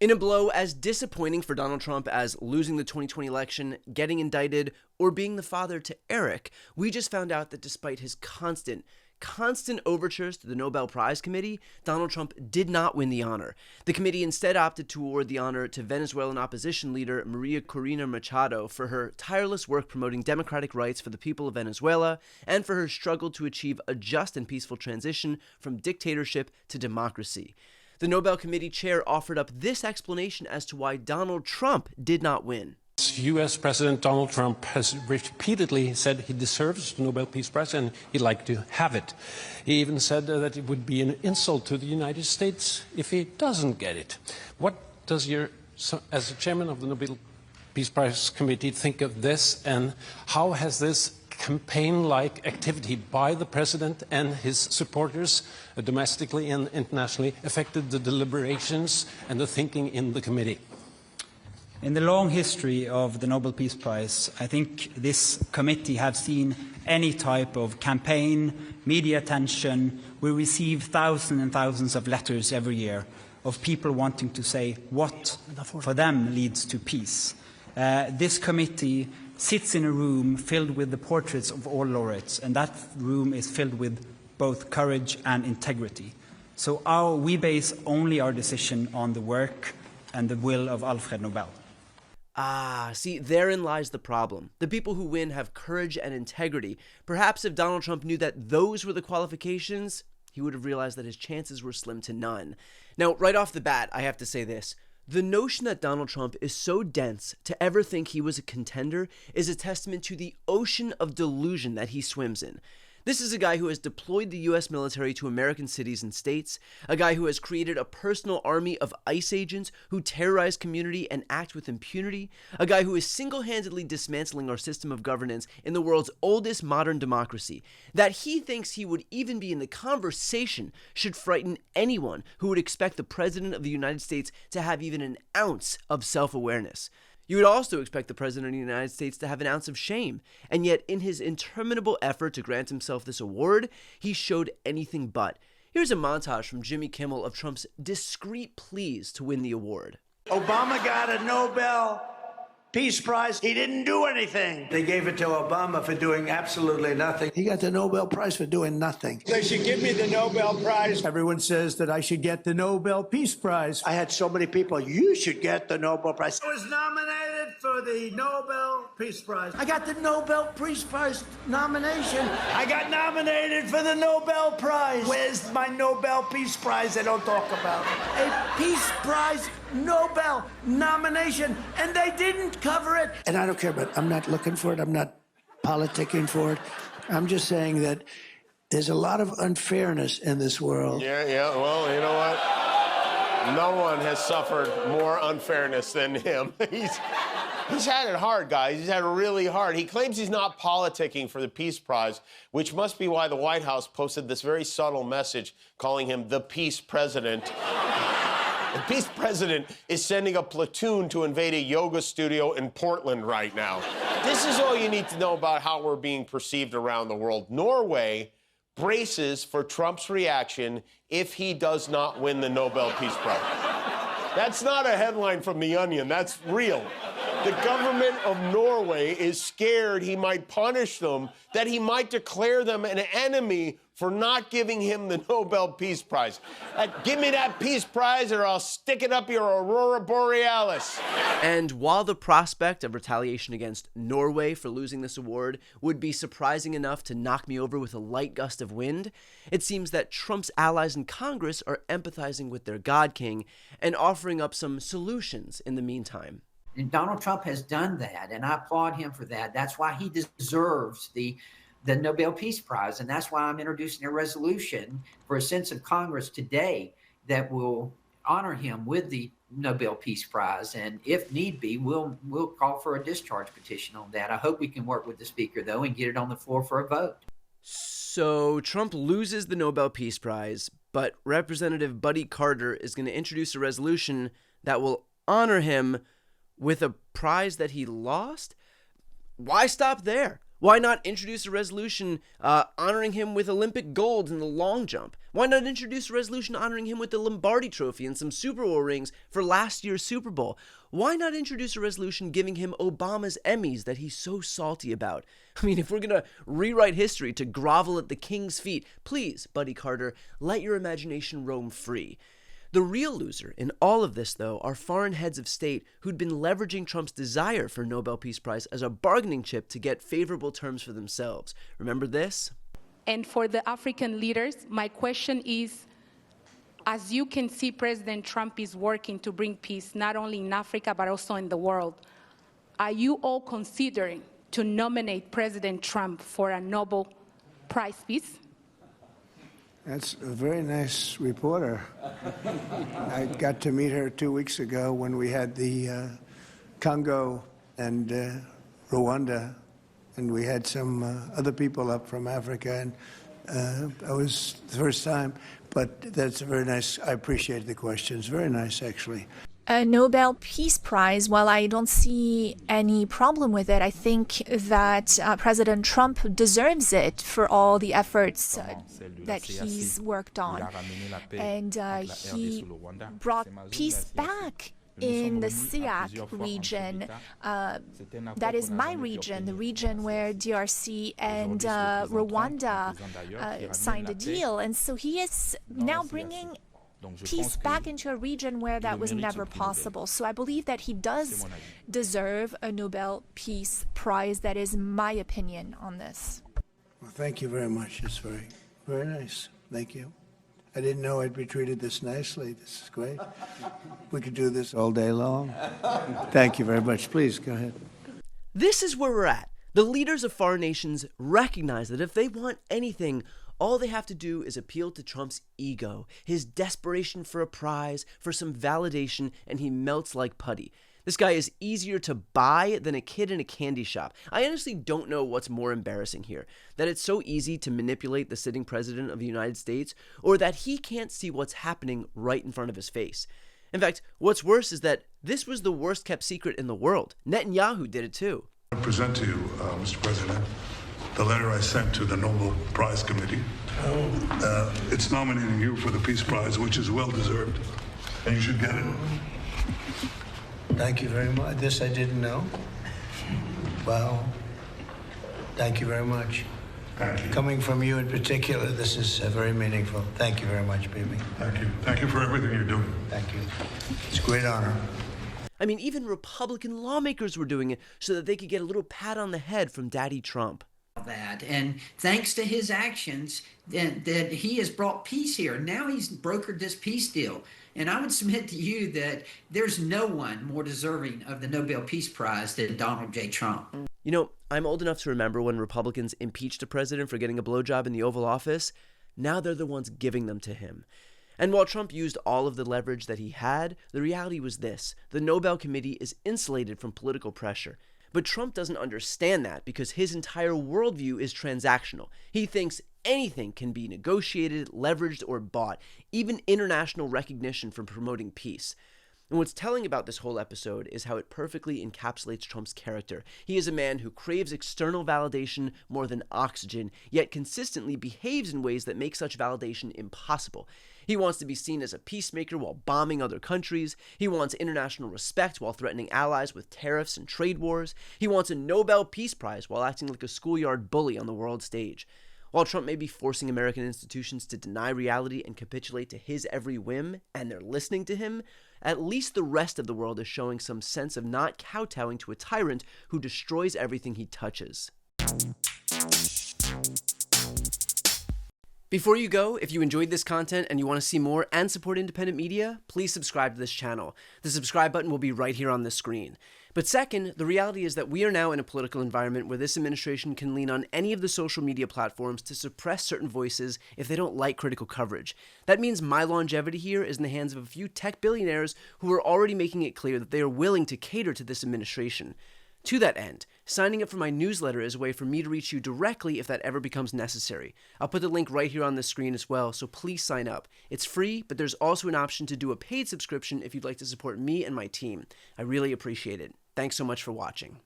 In a blow as disappointing for Donald Trump as losing the 2020 election, getting indicted, or being the father to Eric, we just found out that despite his constant overtures to the Nobel Prize Committee, Donald Trump did not win the honor. The committee instead opted to award the honor to Venezuelan opposition leader Maria Corina Machado for her tireless work promoting democratic rights for the people of Venezuela and for her struggle to achieve a just and peaceful transition from dictatorship to democracy. The Nobel Committee chair offered up this explanation as to why Donald Trump did not win. U.S. President Donald Trump has repeatedly said he deserves the Nobel Peace Prize and he'd like to have it. He even said that it would be an insult to the United States if he doesn't get it. What does as the chairman of the Nobel Peace Prize Committee, think of this, and how has this campaign-like activity by the president and his supporters, domestically and internationally, affected the deliberations and the thinking in the committee? In the long history of the Nobel Peace Prize, I think this committee have seen any type of campaign, media attention. We receive thousands and thousands of letters every year of people wanting to say what for them leads to peace. This committee sits in a room filled with the portraits of all laureates, and that room is filled with both courage and integrity. So we base only our decision on the work and the will of Alfred Nobel. See, therein lies the problem. The people who win have courage and integrity. Perhaps if Donald Trump knew that those were the qualifications, he would have realized that his chances were slim to none. Now, right off the bat, I have to say this. The notion that Donald Trump is so dense to ever think he was a contender is a testament to the ocean of delusion that he swims in. This is a guy who has deployed the U.S. military to American cities and states, a guy who has created a personal army of ICE agents who terrorize community and act with impunity, a guy who is single-handedly dismantling our system of governance in the world's oldest modern democracy. That he thinks he would even be in the conversation should frighten anyone who would expect the President of the United States to have even an ounce of self-awareness. You would also expect the President of the United States to have an ounce of shame, and yet in his interminable effort to grant himself this award, he showed anything but. Here's a montage from Jimmy Kimmel of Trump's discreet pleas to win the award. Obama got a Nobel Peace Prize. He didn't do anything. They gave it to Obama for doing absolutely nothing. He got the Nobel Prize for doing nothing. They should give me the Nobel Prize. Everyone says that I should get the Nobel Peace Prize. I had so many people, you should get the Nobel Prize. I was nominated for the Nobel Peace Prize. I got the Nobel Peace Prize nomination. I got nominated for the Nobel Prize. Where's my Nobel Peace Prize they don't talk about? A Peace Prize Nobel nomination, and they didn't cover it. And I don't care, but I'm not looking for it. I'm not politicking for it. I'm just saying that there's a lot of unfairness in this world. Yeah, well, you know what? No one has suffered more unfairness than him. He's had it hard, guys. He's had it really hard. He claims he's not politicking for the Peace Prize, which must be why the White House posted this very subtle message calling him the Peace President. The Peace President is sending a platoon to invade a yoga studio in Portland right now. This is all you need to know about how we're being perceived around the world. Norway braces for Trump's reaction if he does not win the Nobel Peace Prize. That's not a headline from The Onion. That's real. The government of Norway is scared he might punish them, that he might declare them an enemy for not giving him the Nobel Peace Prize. Give me that Peace Prize or I'll stick it up your Aurora Borealis. And while the prospect of retaliation against Norway for losing this award would be surprising enough to knock me over with a light gust of wind, it seems that Trump's allies in Congress are empathizing with their God King and offering up some solutions in the meantime. And Donald Trump has done that, and I applaud him for that. That's why he deserves the Nobel Peace Prize, and that's why I'm introducing a resolution for a sense of Congress today that will honor him with the Nobel Peace Prize. And if need be, we'll call for a discharge petition on that. I hope we can work with the Speaker, though, and get it on the floor for a vote. So Trump loses the Nobel Peace Prize, but Representative Buddy Carter is going to introduce a resolution that will honor him with a prize that he lost? Why stop there? Why not introduce a resolution honoring him with Olympic gold in the long jump? Why not introduce a resolution honoring him with the Lombardi Trophy and some Super Bowl rings for last year's Super Bowl? Why not introduce a resolution giving him Obama's Emmys that he's so salty about? I mean, if we're going to rewrite history to grovel at the king's feet, please, Buddy Carter, let your imagination roam free. The real loser in all of this, though, are foreign heads of state who'd been leveraging Trump's desire for a Nobel Peace Prize as a bargaining chip to get favorable terms for themselves. Remember this? And for the African leaders, my question is, as you can see, President Trump is working to bring peace not only in Africa but also in the world. Are you all considering to nominate President Trump for a Nobel Prize Peace? That's a very nice reporter. I got to meet her 2 weeks ago when we had the Congo and Rwanda, and we had some other people up from Africa, and that was the first time. But that's very nice. I appreciate the questions. Very nice, actually. A Nobel Peace Prize, while I don't see any problem with it, I think that President Trump deserves it for all the efforts that he's worked on. And he brought peace back in the SEAC region. That is my region, the region where DRC and Rwanda signed a deal. And so he is now bringing peace back into a region where that was never possible. So I believe that he does deserve a Nobel Peace Prize. That is my opinion on this. Well, thank you very much. It's very, very nice. Thank you. I didn't know I'd be treated this nicely. This is great. We could do this all day long. Thank you very much. Please, go ahead. This is where we're at. The leaders of foreign nations recognize that if they want anything, all they have to do is appeal to Trump's ego, his desperation for a prize, for some validation, and he melts like putty. This guy is easier to buy than a kid in a candy shop. I honestly don't know what's more embarrassing here, that it's so easy to manipulate the sitting president of the United States, or that he can't see what's happening right in front of his face. In fact, what's worse is that this was the worst kept secret in the world. Netanyahu did it too. I present to you, Mr. President, the letter I sent to the Nobel Prize Committee. It's nominating you for the Peace Prize, which is well-deserved, and you should get it. Thank you very much. This I didn't know. Wow. Thank you very much. Thank you. Coming from you in particular, this is very meaningful. Thank you very much, baby. Thank you. Thank you for everything you're doing. Thank you. It's a great honor. I mean, even Republican lawmakers were doing it so that they could get a little pat on the head from Daddy Trump. That, and thanks to his actions, that he has brought peace here. Now he's brokered this peace deal. And I would submit to you that there's no one more deserving of the Nobel Peace Prize than Donald J. Trump. You know, I'm old enough to remember when Republicans impeached a president for getting a blowjob in the Oval Office. Now they're the ones giving them to him. And while Trump used all of the leverage that he had, the reality was this: the Nobel Committee is insulated from political pressure. But Trump doesn't understand that because his entire worldview is transactional. He thinks anything can be negotiated, leveraged, or bought, even international recognition for promoting peace. And what's telling about this whole episode is how it perfectly encapsulates Trump's character. He is a man who craves external validation more than oxygen, yet consistently behaves in ways that make such validation impossible. He wants to be seen as a peacemaker while bombing other countries. He wants international respect while threatening allies with tariffs and trade wars. He wants a Nobel Peace Prize while acting like a schoolyard bully on the world stage. While Trump may be forcing American institutions to deny reality and capitulate to his every whim, and they're listening to him, at least the rest of the world is showing some sense of not kowtowing to a tyrant who destroys everything he touches. Before you go, if you enjoyed this content and you want to see more and support independent media, please subscribe to this channel. The subscribe button will be right here on the screen. But second, the reality is that we are now in a political environment where this administration can lean on any of the social media platforms to suppress certain voices if they don't like critical coverage. That means my longevity here is in the hands of a few tech billionaires who are already making it clear that they are willing to cater to this administration. To that end, signing up for my newsletter is a way for me to reach you directly if that ever becomes necessary. I'll put the link right here on the screen as well, so please sign up. It's free, but there's also an option to do a paid subscription if you'd like to support me and my team. I really appreciate it. Thanks so much for watching.